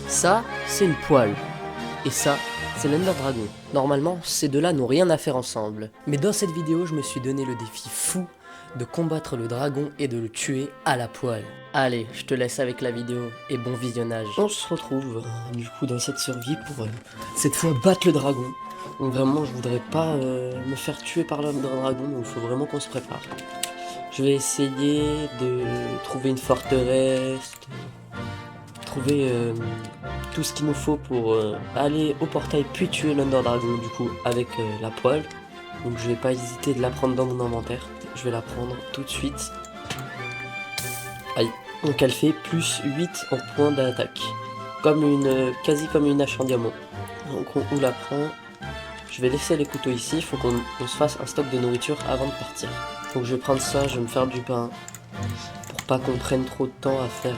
Ça, c'est une poêle. Et ça, c'est l'Ender Dragon. Normalement, ces deux-là n'ont rien à faire ensemble. Mais dans cette vidéo, je me suis donné le défi fou de combattre le dragon et de le tuer à la poêle. Allez, je te laisse avec la vidéo et bon visionnage. On se retrouve du coup dans cette survie pour cette fois battre le dragon. Donc vraiment, je voudrais pas me faire tuer par l'Ender Dragon, donc il faut vraiment qu'on se prépare. Je vais essayer de trouver une forteresse, trouver tout ce qu'il nous faut pour aller au portail puis tuer l'Under Dragon du coup avec la poêle. Donc je vais pas hésiter de la prendre dans mon inventaire. Je vais la prendre tout de suite. Aïe. Donc elle fait plus 8 en points d'attaque. Comme une, quasi comme une hache en diamant. Donc on la prend. Je vais laisser les couteaux ici. Il faut qu'on se fasse un stock de nourriture avant de partir. Donc je vais prendre ça, je vais me faire du pain. Pour pas qu'on prenne trop de temps à faire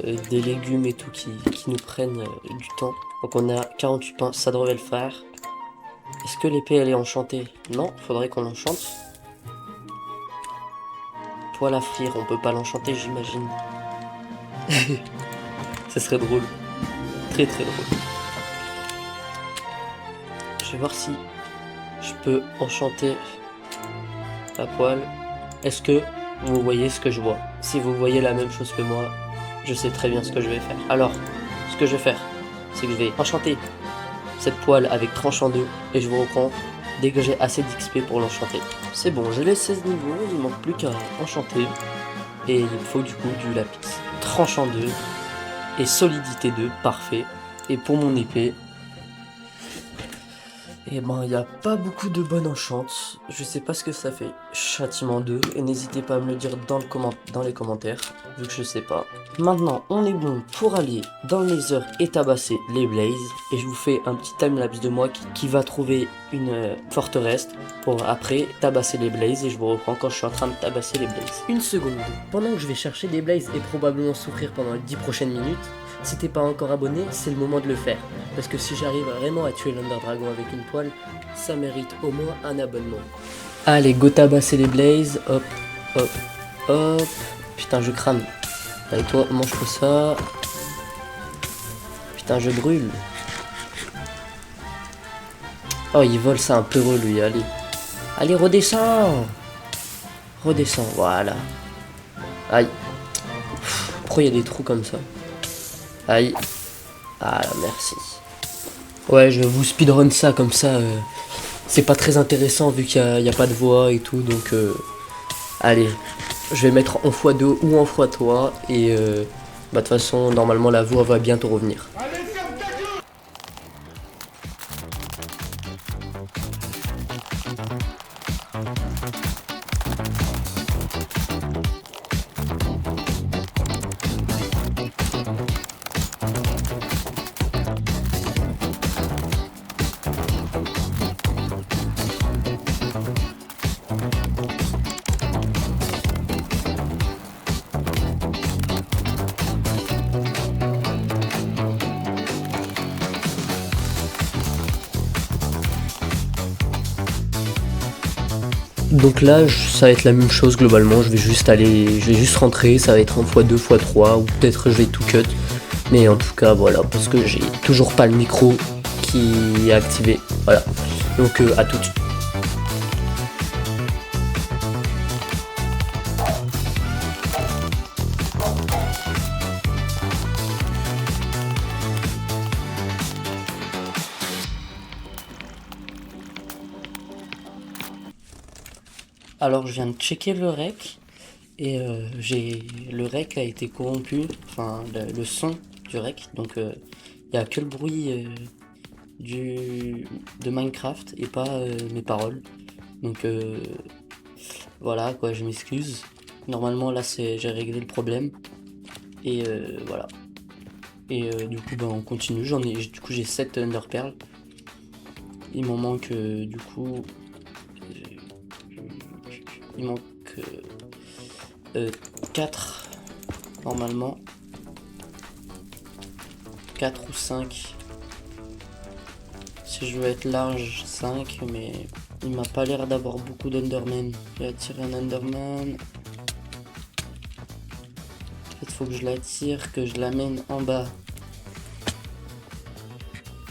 des légumes et tout qui nous prennent du temps. Donc on a 48 pains, ça devrait le faire. Est-ce que l'épée elle est enchantée? Non, faudrait qu'on l'enchante. Poêle à frire, on peut pas l'enchanter j'imagine. Ça serait drôle. Très très drôle. Je vais voir si je peux enchanter la poêle. Est-ce que vous voyez ce que je vois? Si vous voyez la même chose que moi, je sais très bien ce que je vais faire. Alors, ce que je vais faire, c'est que je vais enchanter cette poêle avec tranche en deux et je vous reprends dès que j'ai assez d'XP pour l'enchanter. C'est bon, j'ai les 16 niveaux, il ne manque plus qu'à enchanter et il me faut du coup du lapis. Tranche en deux et solidité 2, parfait. Et pour mon épée, et ben il n'y a pas beaucoup de bonnes enchantes, je sais pas ce que ça fait. Châtiment 2, et n'hésitez pas à me le dire dans les commentaires, vu que je sais pas. Maintenant on est bon pour aller dans le Nether et tabasser les Blazes, et je vous fais un petit timelapse de moi qui va trouver une forteresse pour après tabasser les Blazes, et je vous reprends quand je suis en train de tabasser les Blazes. Une seconde, pendant que je vais chercher des Blazes et probablement souffrir pendant les 10 prochaines minutes, si t'es pas encore abonné, c'est le moment de le faire. Parce que si j'arrive vraiment à tuer l'Under Dragon avec une poêle, ça mérite au moins un abonnement. Allez, go tabasser les Blazes. Hop, hop, hop. Putain, je crame. Allez, toi, mange-toi ça. Putain, je brûle. Oh, il vole, c'est un peu lui, allez. Allez, redescends. Redescends, voilà. Aïe. Pourquoi il y a des trous comme ça? Aïe. Ah là, merci. Ouais, je vous speedrun ça comme ça. C'est pas très intéressant vu qu'il n'y a pas de voix et tout. Donc, allez. Je vais mettre en x2 ou en x3. Et bah, de toute façon, normalement, la voix va bientôt revenir. Donc là, ça va être la même chose globalement, je vais juste rentrer, ça va être en x2, x3, ou peut-être je vais tout cut. Mais en tout cas, voilà, parce que j'ai toujours pas le micro qui est activé. Voilà, donc à tout de suite. Alors je viens de checker le rec et le rec a été corrompu, enfin le son du rec, donc il n'y a que le bruit de Minecraft et pas mes paroles. Donc voilà quoi, je m'excuse. Normalement là j'ai réglé le problème et voilà. Et du coup bah, on continue, du coup j'ai 7 Ender Pearl. Il m'en manque du coup... il manque 4 normalement. 4 ou 5. Si je veux être large, 5, mais il m'a pas l'air d'avoir beaucoup d'Enderman. Je vais attirer un Enderman. Peut-être faut que je la tire, que je l'amène en bas.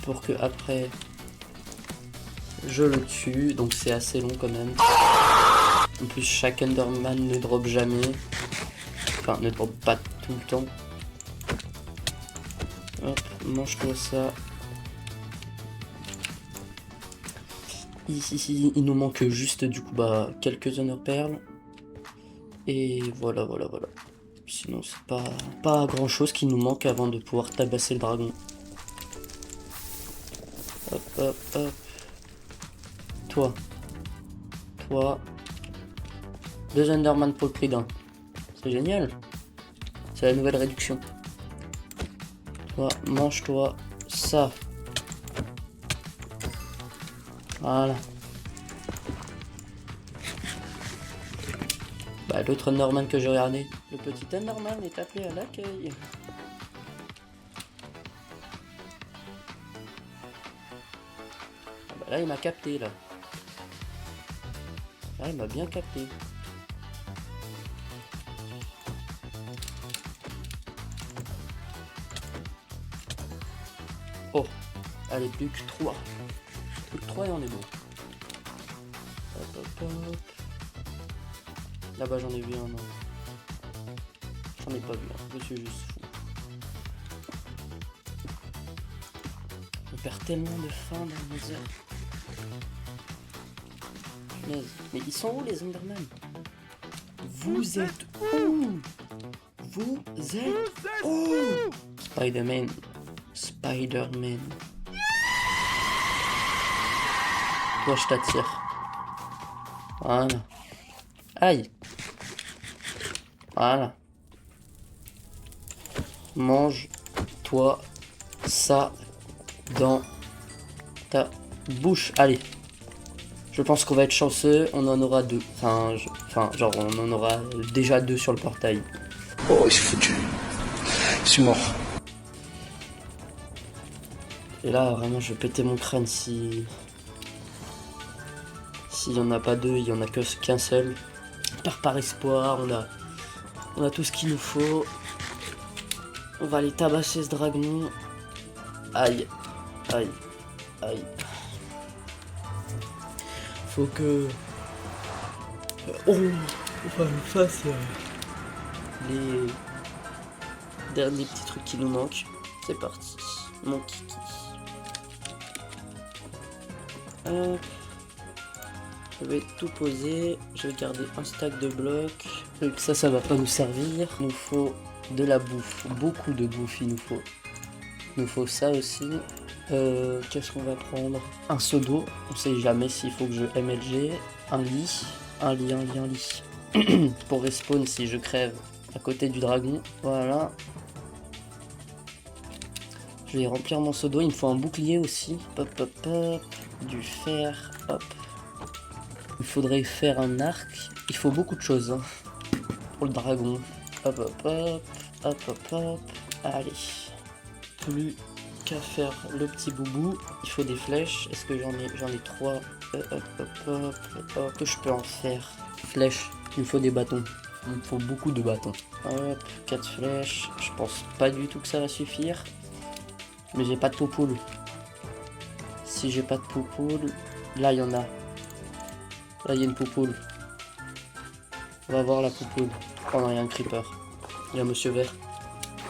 Pour que après je le tue. Donc c'est assez long quand même. En plus chaque Enderman ne drop jamais. Enfin ne drop pas tout le temps. Hop, mange-toi ça. Ici, il nous manque juste du coup bah quelques Ender Pearls. Et voilà. Sinon c'est pas grand chose qui nous manque avant de pouvoir tabasser le dragon. Hop. Toi. 2 Enderman pour le prix d'un. C'est génial. C'est la nouvelle réduction. Toi, mange-toi ça. Voilà. Bah, l'autre Enderman que j'ai regardé. Le petit Enderman est appelé à l'accueil. Bah là, il m'a capté, là. Là, il m'a bien capté. Oh, allez, plus que 3. Plus que 3 et on est bon. Hop. Là-bas, j'en ai vu un, non. J'en ai pas vu un, je suis juste fou. On perd tellement de faim dans les heures. Punaise. Mais ils sont où les Enderman? Vous êtes où? Vous êtes où? Spider-Man. Toi, je t'attire. Voilà. Aïe. Voilà. Mange-toi ça dans ta bouche. Allez. Je pense qu'on va être chanceux. On en aura 2. Genre, on en aura déjà 2 sur le portail. Oh, il s'est foutu. Je suis mort. Et là, vraiment, je vais péter mon crâne si... S'il n'y en a pas 2, il n'y en a qu'un seul. Par espoir, on a tout ce qu'il nous faut. On va aller tabasser ce dragon. Aïe. Faut que... on fasse les derniers petits trucs qui nous manquent. C'est parti. Mon kiki. Hop. Je vais tout poser. Je vais garder un stack de blocs. Donc ça va pas nous servir. Il nous faut de la bouffe. Beaucoup de bouffe, il nous faut. Il nous faut ça aussi. Qu'est-ce qu'on va prendre? Un seau d'eau. On sait jamais s'il faut que je MLG. Un lit. Un lit. Pour respawn si je crève à côté du dragon. Voilà. Je vais remplir mon seau d'eau. Il me faut un bouclier aussi. Hop. Du fer. Hop. Il faudrait faire un arc. Il faut beaucoup de choses hein, pour le dragon. Hop. Allez. Plus qu'à faire le petit boubou. Il faut des flèches. Est-ce que j'en ai 3? Hop. Que je peux en faire? Flèches. Il me faut des bâtons. Il me faut beaucoup de bâtons. Hop. 4 flèches. Je pense pas du tout que ça va suffire. Mais j'ai pas de poupoule. Si j'ai pas de poupoule. Là, il y en a. Là, il y a une poupoule. On va voir la poupoule. Oh non, il y a un creeper. Il y a un monsieur vert.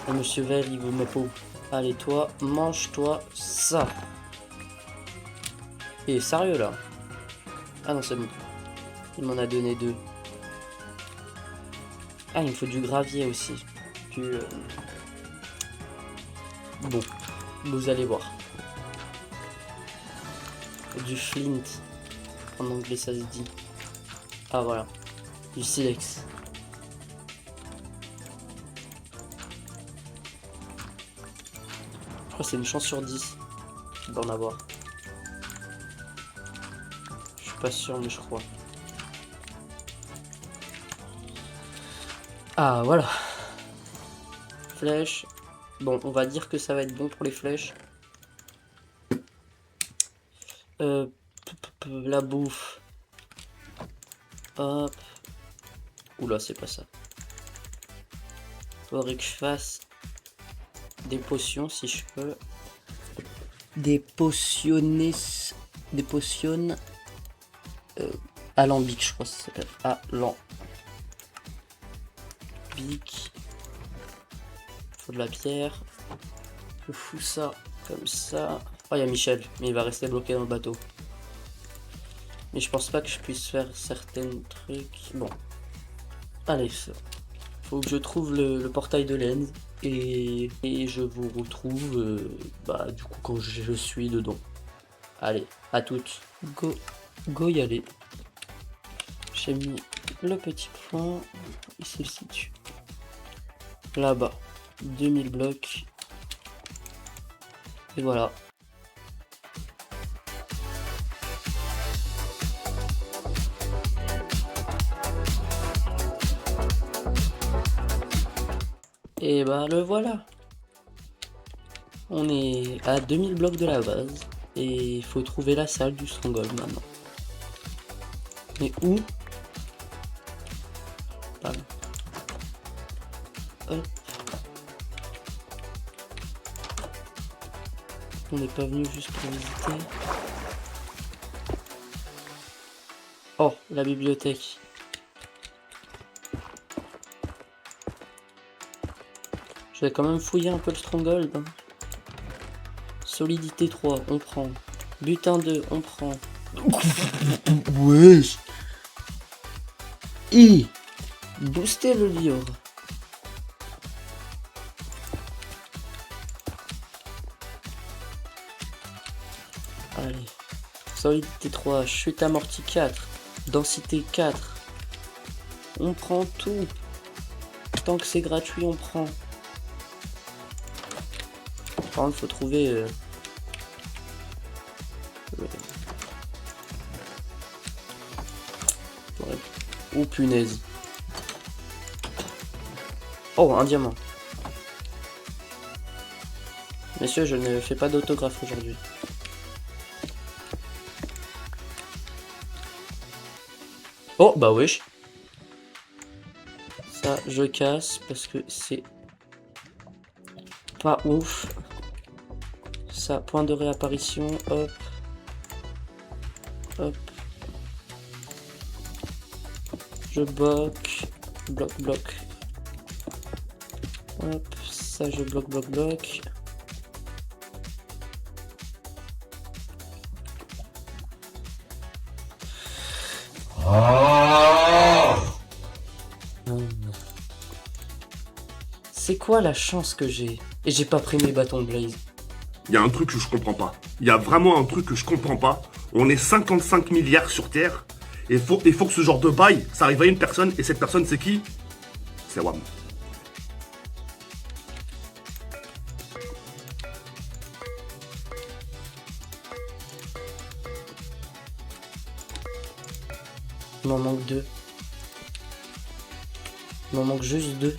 Le monsieur vert, il veut ma peau. Allez, toi, mange-toi ça. Il est sérieux, là. Ah non, c'est bon. Il m'en a donné 2. Ah, il me faut du gravier aussi. Bon, vous allez voir. Du flint. En anglais, ça se dit. Ah, voilà. Du silex. Je crois que c'est une chance sur 10 d'en avoir. Je suis pas sûr, mais je crois. Ah, voilà. Flèche. Bon, on va dire que ça va être bon pour les flèches. La bouffe. Hop. Oula, c'est pas ça. Faudrait que je fasse des potions si je peux. Des potionnes. Des potions. Alambic, je crois que ça s'appelle. Alambic. Faut de la pierre. Je fous ça comme ça. Oh, il y a Michel, mais il va rester bloqué dans le bateau. Mais je pense pas que je puisse faire certains trucs. Bon. Allez, ça. Faut que je trouve le portail de l'End. Et je vous retrouve du coup quand je suis dedans. Allez, à toutes. Go y aller. J'ai mis le petit point. Il se situe là-bas. 2000 blocs. Et voilà. Et bah le voilà. On est à 2000 blocs de la base. Et il faut trouver la salle du Stronghold maintenant. Mais où? Pardon. Hop. On n'est pas venu juste pour visiter. Oh, la bibliothèque. Je vais quand même fouiller un peu le Stronghold. Hein. Solidité 3, on prend. Butin 2, on prend. Wesh. Booster le livre. Allez. Solidité 3, chute amortie 4, densité 4. On prend tout. Tant que c'est gratuit, on prend. Par contre, faut trouver... Oh punaise. Oh, un diamant. Messieurs, je ne fais pas d'autographe aujourd'hui. Oh, bah wesh. Ça, je casse parce que c'est pas ouf. Ça, point de réapparition. Hop. Hop. Je bloque. Bloc. Hop. Ça, je bloque. C'est quoi la chance que j'ai? Et j'ai pas pris mes bâtons de Blaze. Il y a un truc que je comprends pas. Il y a vraiment un truc que je comprends pas. On est 55 milliards sur Terre. Et il faut que ce genre de bail, ça arrive à une personne. Et cette personne, c'est qui? C'est WAM. Il m'en manque 2. Il m'en manque juste 2.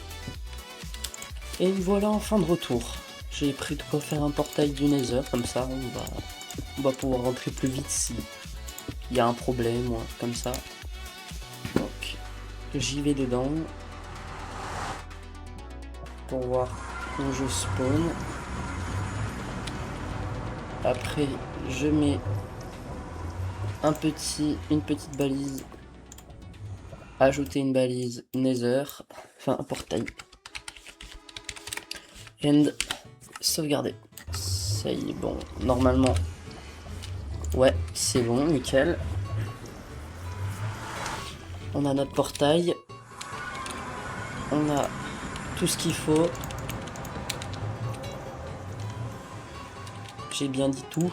Et voilà enfin de retour. J'ai pris de quoi faire un portail du Nether, comme ça on va pouvoir rentrer plus vite si il y a un problème ou comme ça. Donc j'y vais dedans pour voir où je spawn. Après je mets une petite balise. Ajouter une balise Nether, enfin un portail. And sauvegarder. Ça y est, bon, normalement. Ouais, c'est bon, nickel. On a notre portail. On a tout ce qu'il faut. J'ai bien dit tout.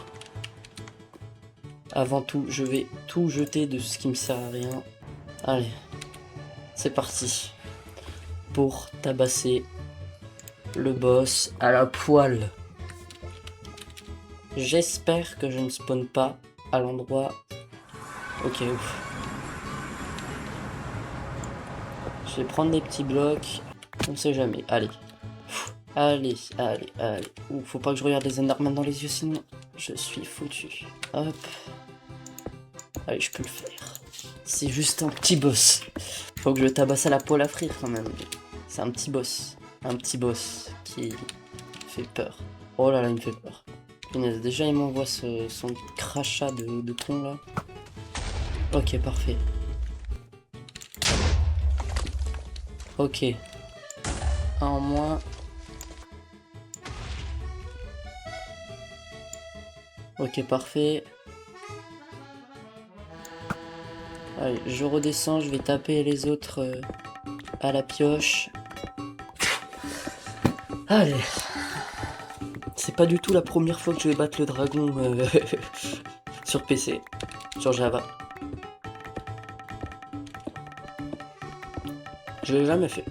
Avant tout, je vais tout jeter de ce qui me sert à rien. Allez, c'est parti. Pour tabasser le boss à la poêle. J'espère que je ne spawn pas à l'endroit. Ok, ouf. Je vais prendre des petits blocs. On sait jamais. Allez. Allez. Ouh, faut pas que je regarde les Enderman dans les yeux, sinon je suis foutu. Hop. Allez, je peux le faire. C'est juste un petit boss. Faut que je tabasse à la poêle à frire quand même. C'est un petit boss. un petit boss qui fait peur. Oh là là, il me fait peur. Punaise, déjà il m'envoie son crachat de con là. Ok, parfait. Ok. Un en moins. Ok, parfait. Allez, je redescends, je vais taper les autres à la pioche. Allez. C'est pas du tout la première fois que je vais battre le dragon sur PC, sur Java. Je l'ai jamais fait.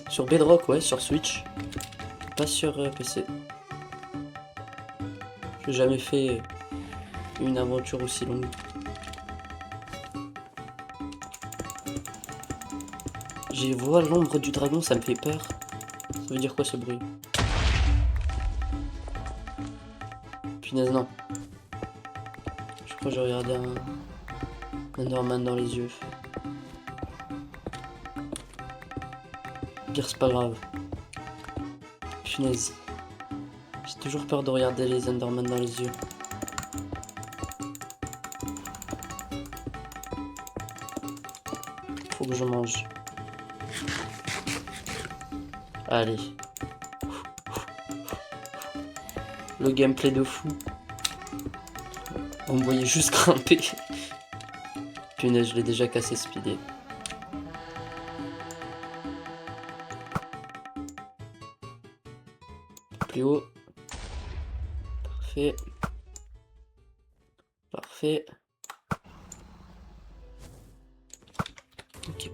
Sur Bedrock, ouais, sur Switch. Pas sur PC. J'ai jamais fait une aventure aussi longue. J'ai vois l'ombre du dragon, ça me fait peur. Ça veut dire quoi ce bruit? Punaise, non. Je crois que j'ai regardé un Enderman dans les yeux. Pire, c'est pas grave. Punaise. J'ai toujours peur de regarder les Enderman dans les yeux. Faut que je mange. Allez. Le gameplay de fou. Vous me voyez juste grimper. Punaise, je l'ai déjà cassé ce pilier. Plus haut. Parfait. Parfait. Ok.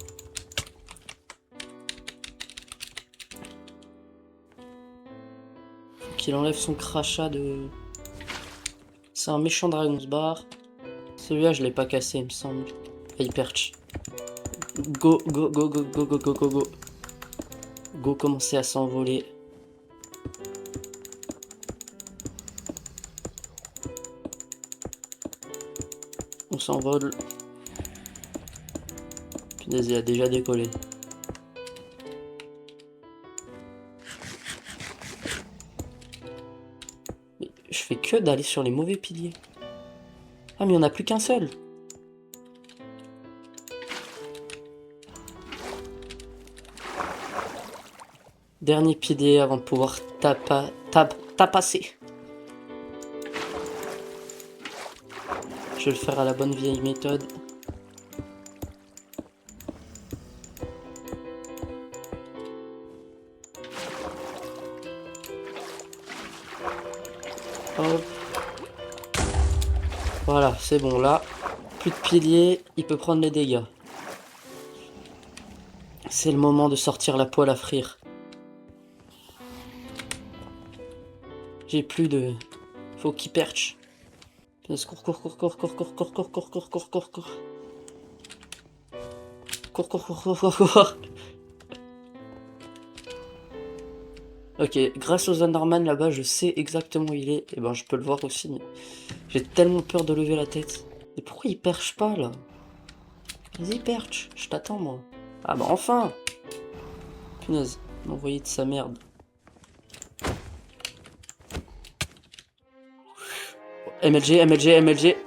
Faut qu'il enlève son crachat de... C'est un méchant dragon se barre. Celui-là, je l'ai pas cassé, il me semble. Et il perche. Go, go, go, go, go, go, go, go, go. Go, commencer à s'envoler. On s'envole. Punaise, il a déjà décollé. Mais je fais que d'aller sur les mauvais piliers. Ah, mais il n'y en a plus qu'un seul. Dernier pilier avant de pouvoir tapasser. Je vais le faire à la bonne vieille méthode. Hop. Voilà, c'est bon là. Plus de piliers, il peut prendre les dégâts. C'est le moment de sortir la poêle à frire. J'ai plus de... Faut qu'il perche. Cours, cours, cours, cours, cours, cours, cours, cours, cours, cours, cours, cours, cours. Cours, cours, cours, cours, cours, cours. Ok, grâce aux Enderman là-bas, je sais exactement où il est. Et ben, je peux le voir aussi. Mais j'ai tellement peur de lever la tête. Et pourquoi il perche pas là? Vas-y, perche. Je t'attends, moi. Ah bah, enfin! Punaise, m'envoyer de sa merde. MLG, MLG, MLG.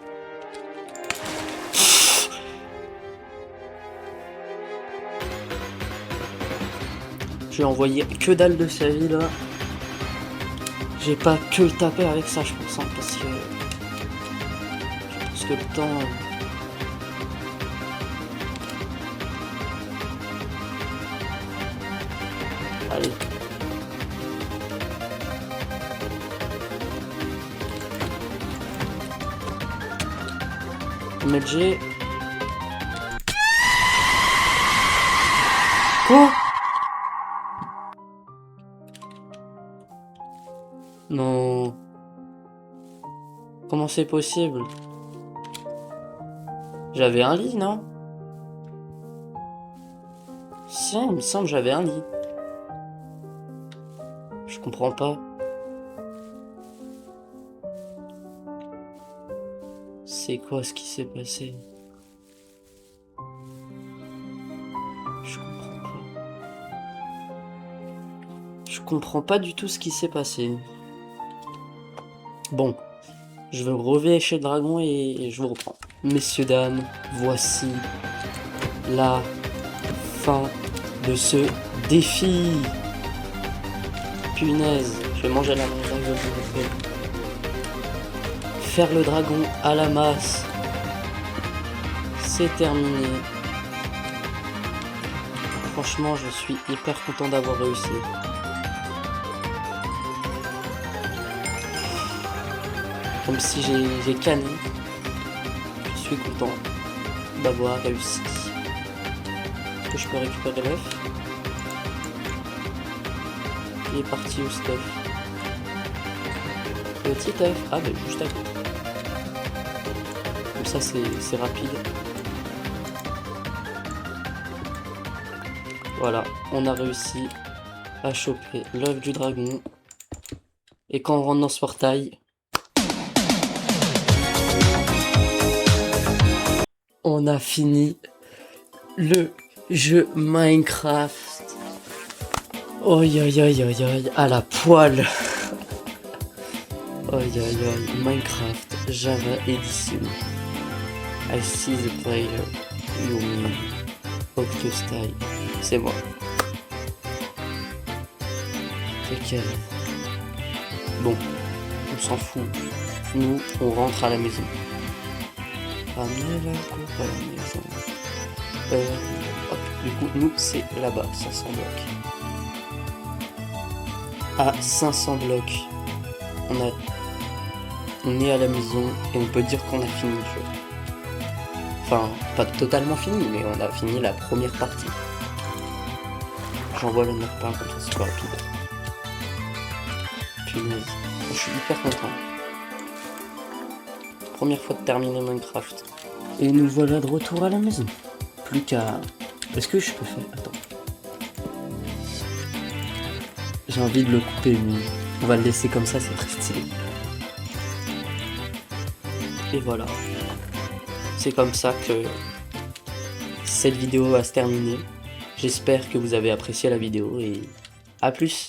J'ai envoyé que dalle de sa vie là. J'ai pas que le taper avec ça, je pense, hein, parce que... Je pense que le temps... Allez. MLG. Quoi? Non. Comment c'est possible? J'avais un lit, non? Si, il me semble que j'avais un lit. Je comprends pas. C'est quoi ce qui s'est passé? Je comprends pas. comprends pas du tout ce qui s'est passé. Bon, je vais revêcher le dragon et je vous reprends. Messieurs, dames, voici la fin de ce défi. Punaise, je vais manger la main, je vous rappelle. Faire le dragon à la masse. C'est terminé. Franchement, je suis hyper content d'avoir réussi. Comme si j'ai canné. Je suis content d'avoir réussi. Est-ce que je peux récupérer l'œuf? Il est parti au stuff. Petit œuf. Ah ben juste à côté. Comme ça c'est rapide. Voilà, on a réussi à choper l'œuf du dragon. Et quand on rentre dans ce portail, on a fini le jeu Minecraft. Oi oi oi oi oi, à la poêle. Oi oi oi, Minecraft Java Edition. I see the player, you mean Octostyle. C'est moi. Lequel? Bon, on s'en fout. Nous, on rentre à la maison. Ramener la coupe à la maison. Hop, du coup, nous, c'est là-bas, 500 blocs. À 500 blocs, on est à la maison et on peut dire qu'on a fini le jeu. Enfin, pas totalement fini, mais on a fini la première partie. J'envoie le 9 par contre, c'est pas rapide. Punaise, je suis hyper content. Première fois de terminer Minecraft. Et nous voilà de retour à la maison. Plus qu'à... Est-ce que je peux faire... Attends. J'ai envie de le couper, mais on va le laisser comme ça, c'est très stylé. Et voilà. C'est comme ça que cette vidéo va se terminer. J'espère que vous avez apprécié la vidéo et à plus.